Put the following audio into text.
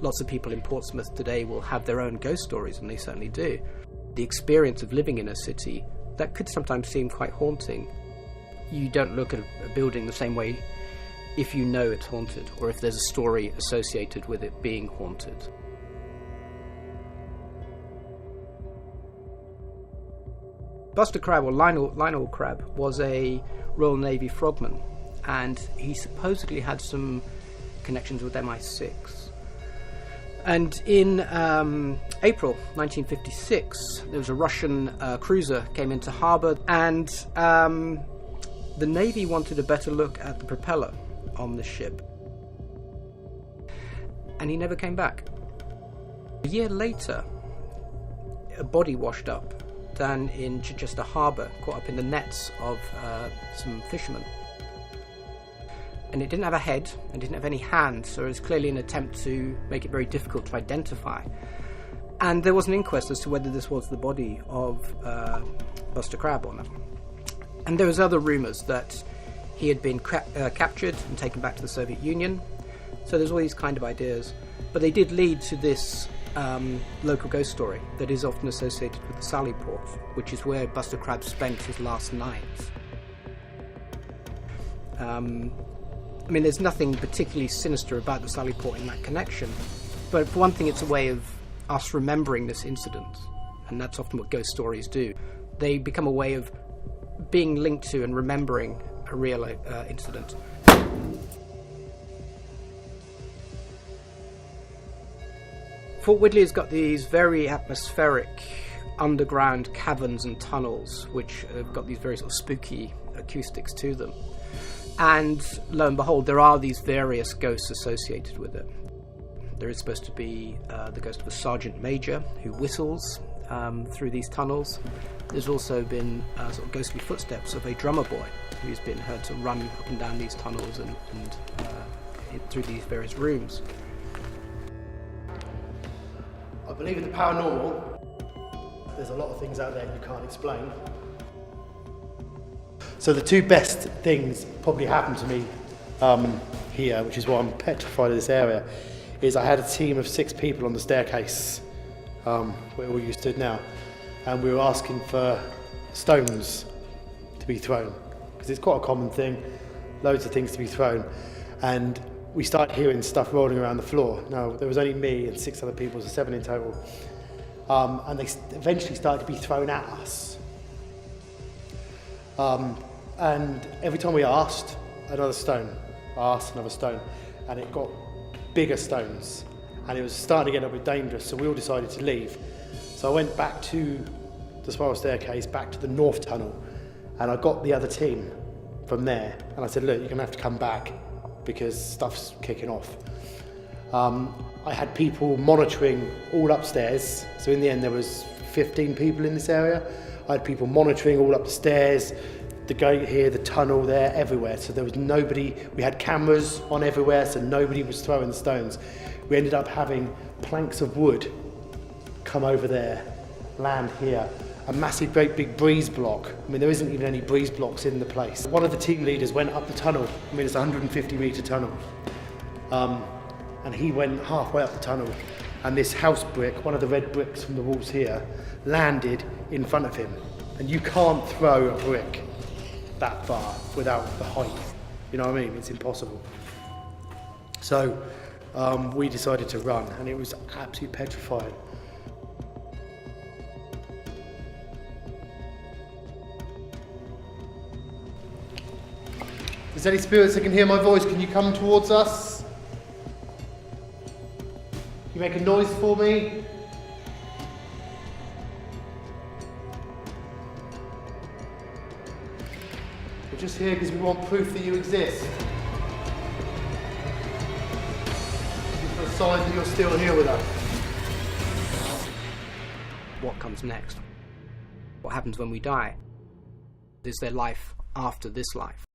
lots of people in Portsmouth today will have their own ghost stories, and they certainly do. The experience of living in a city, that could sometimes seem quite haunting. You don't look at a building the same way if you know it's haunted, or if there's a story associated with it being haunted. Buster Crabbe, or Lionel Crabbe, was a Royal Navy frogman, and he supposedly had some connections with MI6. And in April 1956, there was a Russian cruiser came into harbour, and the Navy wanted a better look at the propeller on the ship. And he never came back. A year later, a body washed up down in Chichester Harbour, caught up in the nets of some fishermen. And it didn't have a head, and didn't have any hands, so it was clearly an attempt to make it very difficult to identify. And there was an inquest as to whether this was the body of Buster Crabbe or not. And there was other rumours that he had been captured and taken back to the Soviet Union. So there's all these kind of ideas. But they did lead to this local ghost story that is often associated with the Sally Port, which is where Buster Crabbe spent his last nights. I mean, there's nothing particularly sinister about the Sally Port in that connection, but for one thing, it's a way of us remembering this incident, and that's often what ghost stories do. They become a way of being linked to and remembering a real incident. Fort Widley has got these very atmospheric underground caverns and tunnels, which have got these very sort of spooky acoustics to them. And lo and behold, there are these various ghosts associated with it. There is supposed to be the ghost of a sergeant major who whistles through these tunnels. There's also been sort of ghostly footsteps of a drummer boy who's been heard to run up and down these tunnels and through these various rooms. I believe in the paranormal. There's a lot of things out there you can't explain. So the two best things probably happened to me here, which is why I'm petrified of this area, is I had a team of 6 people on the staircase where we stood now, and we were asking for stones to be thrown, because it's quite a common thing, loads of things to be thrown, and we started hearing stuff rolling around the floor. Now, there was only me and 6 other people, so 7 in total, and they eventually started to be thrown at us. And every time we asked, another stone, and it got bigger stones, and it was starting to get a bit dangerous, so we all decided to leave. So I went back to the spiral staircase, back to the north tunnel, and I got the other team from there, and I said, look, you're going to have to come back because stuff's kicking off. I had people monitoring all upstairs, so in the end there was 15 people in this area. I had people monitoring all up the stairs, the gate here, the tunnel there, everywhere. So there was nobody, we had cameras on everywhere, so nobody was throwing stones. We ended up having planks of wood come over there, land here, a massive, great big breeze block. I mean, there isn't even any breeze blocks in the place. One of the team leaders went up the tunnel. I mean, it's a 150-metre tunnel. And he went halfway up the tunnel, and this house brick, one of the red bricks from the walls here, landed in front of him. And you can't throw a brick that far without the height. You know what I mean? It's impossible. So we decided to run, and it was absolutely petrified. Is there any spirits that can hear my voice? Can you come towards us? Can you make a noise for me? We're just here because we want proof that you exist. For a sign that you're still here with us. What comes next? What happens when we die? Is there life after this life?